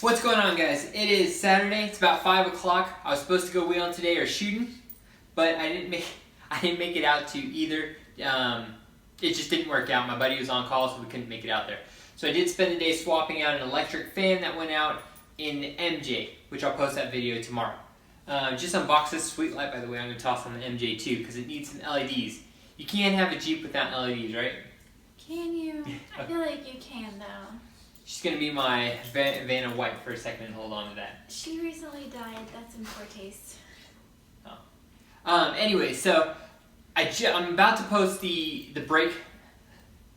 What's going on, guys? It is Saturday. It's about 5 o'clock. I was supposed to go wheeling today or shooting, but I didn't make it out to either. It just didn't work out. My buddy was on call, so we couldn't make it out there. So I did spend the day swapping out an electric fan that went out in the MJ, which I'll post that video tomorrow. Just unboxed this sweet light, by the way. I'm going to toss on the MJ too, because it needs some LEDs. You can't have a Jeep without LEDs, right? Can you? I feel like you can, though. She's going to be my Vanna White for a second and hold on to that. She recently died. That's in poor taste. Oh. Anyway, so I'm about to post the brake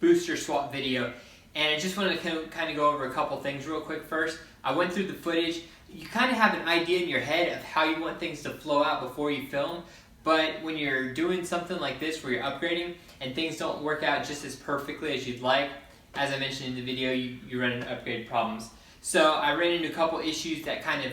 booster swap video, and I just wanted to kind of go over a couple things real quick first. I went through the footage. You kind of have an idea in your head of how you want things to flow out before you film, but when you're doing something like this where you're upgrading and things don't work out just as perfectly as you'd like, as I mentioned in the video, you run into upgrade problems. So I ran into a couple issues that kind of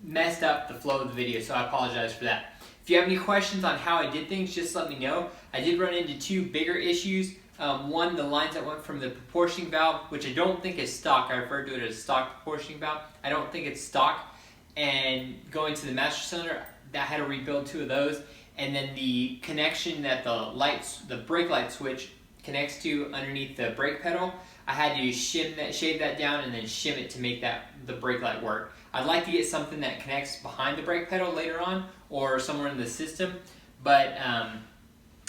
messed up the flow of the video, so I apologize for that. If you have any questions on how I did things, just let me know. I did run into two bigger issues. One, the lines that went from the proportioning valve, which I don't think is stock. I refer to it as stock proportioning valve. I don't think it's stock. And going to the master cylinder, I had to rebuild two of those. And then the connection that the brake light switch connects to underneath the brake pedal, I had to shave that down and then shim it to make the brake light work. I'd like to get something that connects behind the brake pedal later on or somewhere in the system, but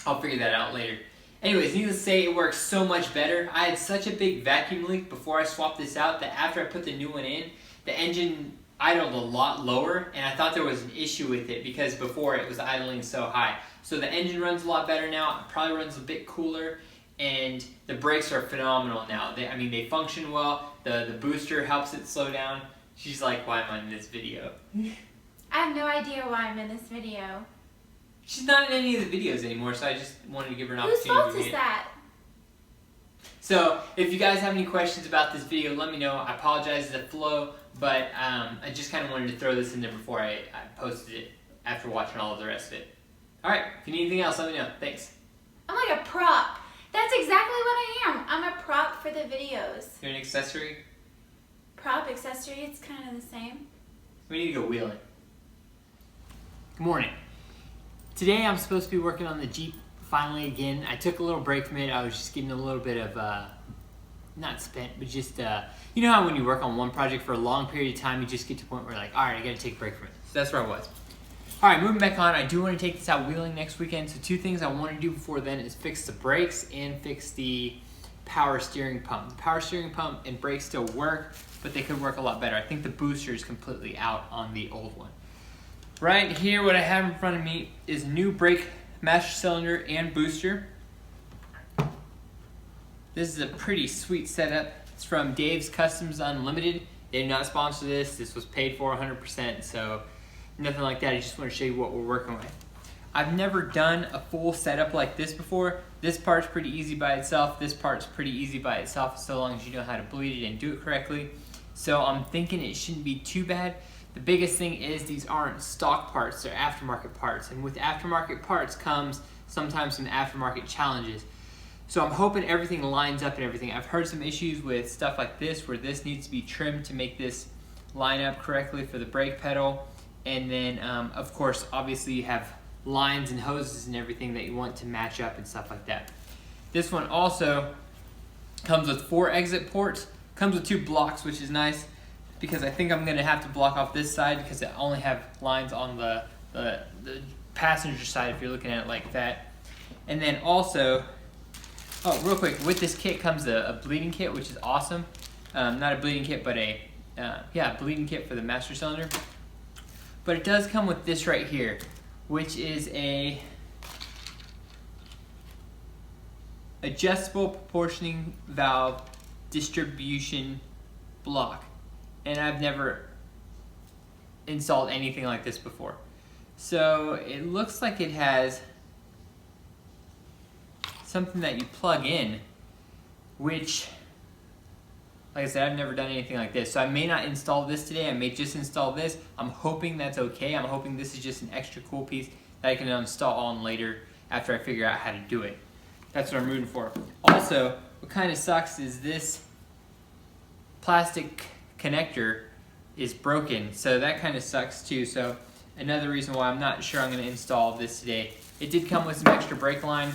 I'll figure that out later. Anyways, needless to say, it works so much better. I had such a big vacuum leak before I swapped this out that after I put the new one in, the engine idled a lot lower, and I thought there was an issue with it because before it was idling so high. So the engine runs a lot better now. It probably runs a bit cooler, and the brakes are phenomenal now. They function well. The booster helps it slow down. She's like, why am I in this video? I have no idea why I'm in this video. She's not in any of the videos anymore, so I just wanted to give her an opportunity. Whose fault is that? So, if you guys have any questions about this video, let me know. I apologize for the flow, but I just kind of wanted to throw this in there before I posted it after watching all of the rest of it. Alright, if you need anything else, let me know. Thanks. I'm like a prop. That's exactly what I am. I'm a prop for the videos. You're an accessory? Prop, accessory, it's kind of the same. We need to go wheeling. Good morning. Today I'm supposed to be working on the Jeep finally again. I took a little break from it. I was just getting a little bit of, not spent, but just, you know how when you work on one project for a long period of time, you just get to a point where you're like, alright, I gotta take a break from it. So that's where I was. Alright, moving back on, I do want to take this out wheeling next weekend. So two things I want to do before then is fix the brakes and fix the power steering pump. The power steering pump and brakes still work, but they could work a lot better. I think the booster is completely out on the old one. Right here, what I have in front of me is new brake master cylinder and booster. This is a pretty sweet setup. It's from Dave's Customs Unlimited. They did not sponsor this. This was paid for 100%, so nothing like that. I just want to show you what we're working with. I've never done a full setup like this before. This part's pretty easy by itself. This part's pretty easy by itself, so long as you know how to bleed it and do it correctly. So I'm thinking it shouldn't be too bad. The biggest thing is these aren't stock parts, they're aftermarket parts. And with aftermarket parts comes sometimes some aftermarket challenges. So I'm hoping everything lines up and everything. I've heard some issues with stuff like this where this needs to be trimmed to make this line up correctly for the brake pedal. And then, of course, obviously you have lines and hoses and everything that you want to match up and stuff like that. This one also comes with 4 exit ports. Comes with 2 blocks, which is nice, because I think I'm going to have to block off this side because I only have lines on the passenger side if you're looking at it like that. And then also, oh, real quick, with this kit comes a bleeding kit, which is awesome. Not a bleeding kit, but a bleeding kit for the master cylinder. But it does come with this right here, which is a adjustable proportioning valve distribution block. And I've never installed anything like this before. So it looks like it has something that you plug in, which, like I said, I've never done anything like this. So I may not install this today, I may just install this. I'm hoping that's okay. I'm hoping this is just an extra cool piece that I can install on later after I figure out how to do it. That's what I'm rooting for. Also, what kind of sucks is this plastic connector is broken, so that kind of sucks too. So another reason why I'm not sure I'm going to install this today. It did come with some extra brake line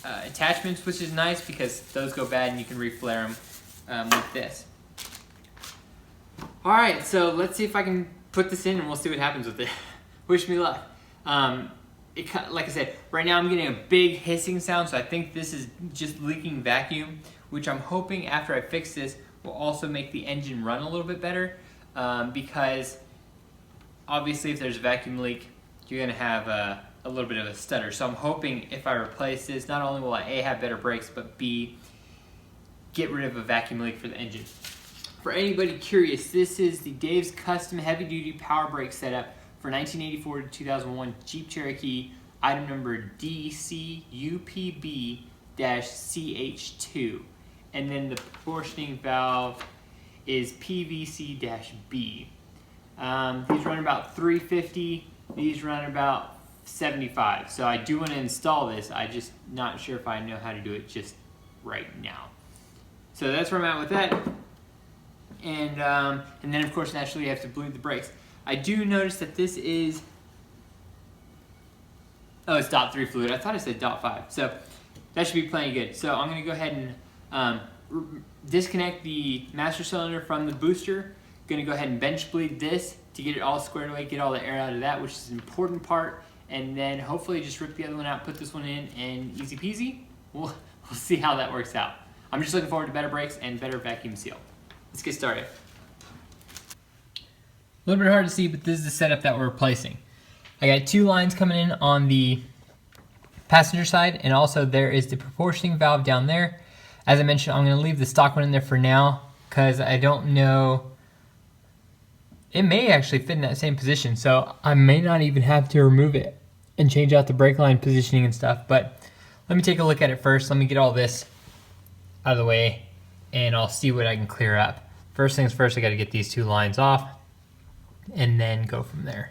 attachments, which is nice because those go bad and you can reflare them with this. Alright, so let's see if I can put this in and we'll see what happens with it. Wish me luck. Like I said, right now I'm getting a big hissing sound, so I think this is just leaking vacuum, which I'm hoping after I fix this will also make the engine run a little bit better, because obviously if there's a vacuum leak, you're going to have a little bit of a stutter. So I'm hoping if I replace this, not only will I A, have better brakes, but B, get rid of a vacuum leak for the engine. For anybody curious, this is the Dave's Custom Heavy Duty Power Brake Setup for 1984 to 2001 Jeep Cherokee, item number DCUPB-CH2. And then the proportioning valve is PVC-B. These run about 350, these run about 75. So I do want to install this, I'm just not sure if I know how to do it just right now. So that's where I'm at with that. And then of course naturally you have to bleed the brakes. I do notice that this is, oh, it's .3 fluid. I thought it said .5. So that should be plenty good. So I'm going to go ahead and disconnect the master cylinder from the booster. Going to go ahead and bench bleed this to get it all squared away, get all the air out of that, which is an important part. And then hopefully just rip the other one out, put this one in, and easy peasy. We'll see how that works out. I'm just looking forward to better brakes and better vacuum seal. Let's get started. A little bit hard to see, but this is the setup that we're replacing. I got two lines coming in on the passenger side, and also there is the proportioning valve down there. As I mentioned, I'm going to leave the stock one in there for now because I don't know. It may actually fit in that same position, so I may not even have to remove it and change out the brake line positioning and stuff. But let me take a look at it first. Let me get all this out of the way, and I'll see what I can clear up. First things first, I got to get these two lines off and then go from there.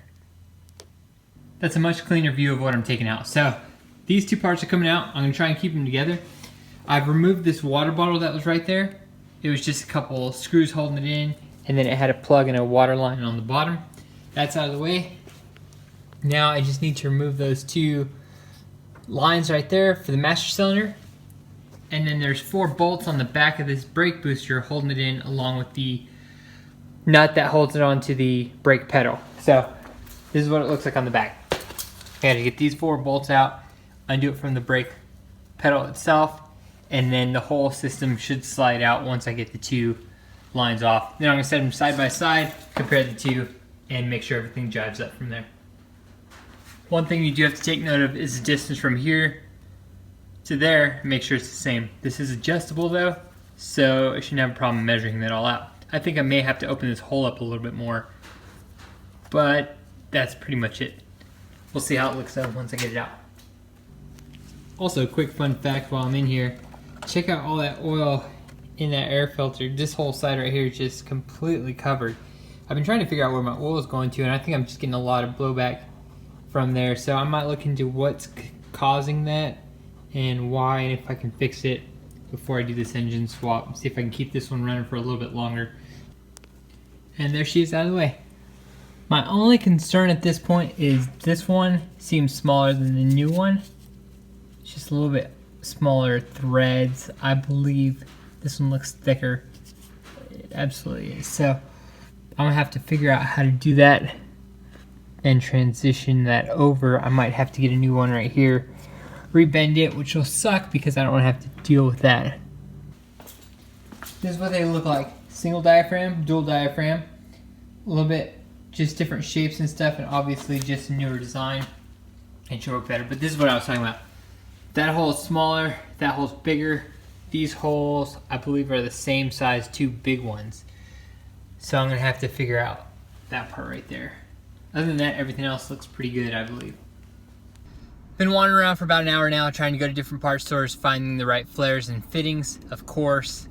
That's a much cleaner view of what I'm taking out. So these two parts are coming out. I'm going to try and keep them together. I've removed this water bottle that was right there. It was just a couple screws holding it in, and then it had a plug and a water line on the bottom. That's out of the way. Now I just need to remove those two lines right there for the master cylinder. And then there's 4 bolts on the back of this brake booster holding it in, along with the nut that holds it onto the brake pedal. So this is what it looks like on the back. I gotta get these 4 bolts out, undo it from the brake pedal itself, and then the whole system should slide out once I get the 2 lines off. Then I'm gonna set them side by side, compare the 2, and make sure everything jives up from there. One thing you do have to take note of is the distance from here to there. Make sure it's the same. This is adjustable though, so I shouldn't have a problem measuring that all out. I think I may have to open this hole up a little bit more, but that's pretty much it. We'll see how it looks though once I get it out. Also, quick fun fact while I'm in here, check out all that oil in that air filter. This whole side right here is just completely covered. I've been trying to figure out where my oil is going to, and I think I'm just getting a lot of blowback from there, so I might look into what's causing that and why, and if I can fix it before I do this engine swap. See if I can keep this one running for a little bit longer. And there she is out of the way. My only concern at this point is this one seems smaller than the new one. It's just a little bit smaller threads. I believe this one looks thicker. It absolutely is. So I'm gonna have to figure out how to do that and transition that over. I might have to get a new one right here, rebend it, which will suck because I don't want to have to deal with that. This is what they look like. Single diaphragm, dual diaphragm, a little bit just different shapes and stuff, and obviously just a newer design and should work better. But this is what I was talking about. That hole is smaller, that hole's bigger. These holes, I believe, are the same size, 2 big ones. So I'm gonna have to figure out that part right there. Other than that, everything else looks pretty good, I believe. Been wandering around for about an hour now, trying to go to different parts stores, finding the right flares and fittings. Of course,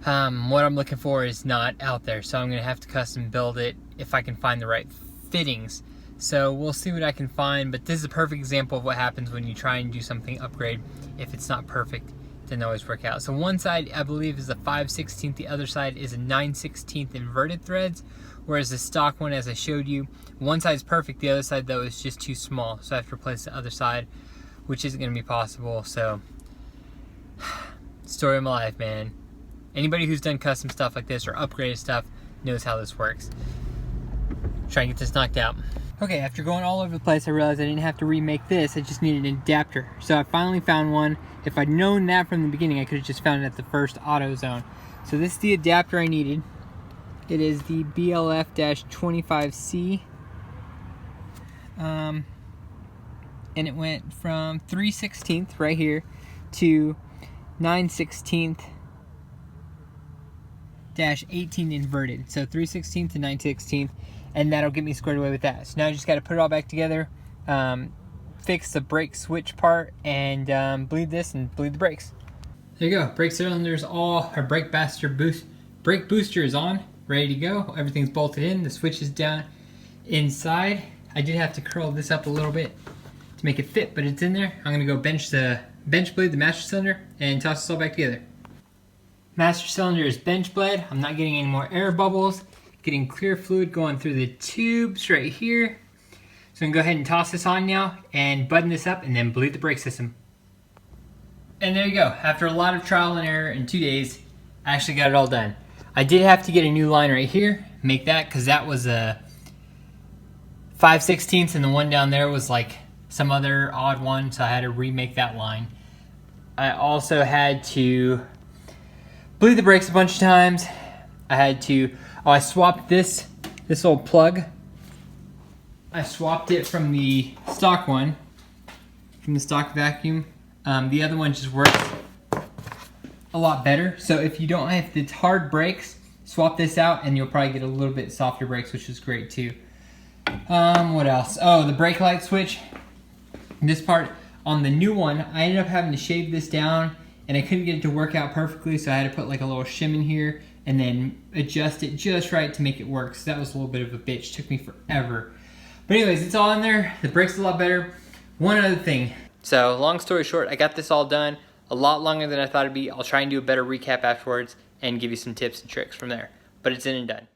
what I'm looking for is not out there, so I'm gonna have to custom build it if I can find the right fittings. So we'll see what I can find, but this is a perfect example of what happens when you try and do something upgrade. If it's not perfect, didn't always work out. So one side I believe is a 5/16, the other side is a 9/16 inverted threads, whereas the stock one, as I showed you, one side's perfect, the other side though is just too small, so I have to replace the other side, which isn't going to be possible. So story of my life, man. Anybody who's done custom stuff like this or upgraded stuff knows how this works. Try and get this knocked out. Okay, after going all over the place, I realized I didn't have to remake this, I just needed an adapter. So I finally found one. If I'd known that from the beginning, I could have just found it at the first AutoZone. So this is the adapter I needed. It is the BLF-25C. And it went from 3/16 right here to 9/16-18 inverted. So 3/16 to 9/16. And that'll get me squared away with that. So now I just got to put it all back together, fix the brake switch part, and bleed this and bleed the brakes. There you go. Brake cylinders all, our brake booster is on, ready to go. Everything's bolted in. The switch is down inside. I did have to curl this up a little bit to make it fit, but it's in there. I'm gonna go bench blade the master cylinder and toss this all back together. Master cylinder is bench blade. I'm not getting any more air bubbles. Getting clear fluid going through the tubes right here. So I'm gonna go ahead and toss this on now and button this up and then bleed the brake system. And there you go. After a lot of trial and error in 2 days, I actually got it all done. I did have to get a new line right here, make that, because that was a 5/16 and the one down there was like some other odd one, so I had to remake that line. I also had to bleed the brakes a bunch of times. I swapped this old plug. I swapped it from the stock one, from the stock vacuum. The other one just works a lot better. So if you don't have the hard brakes, swap this out and you'll probably get a little bit softer brakes, which is great too. What else? Oh, the brake light switch. This part on the new one, I ended up having to shave this down and I couldn't get it to work out perfectly, so I had to put like a little shim in here and then adjust it just right to make it work. So that was a little bit of a bitch. Took me forever. But anyways, it's all in there. The brake's a lot better. One other thing. So long story short, I got this all done a lot longer than I thought it'd be. I'll try and do a better recap afterwards and give you some tips and tricks from there. But it's in and done.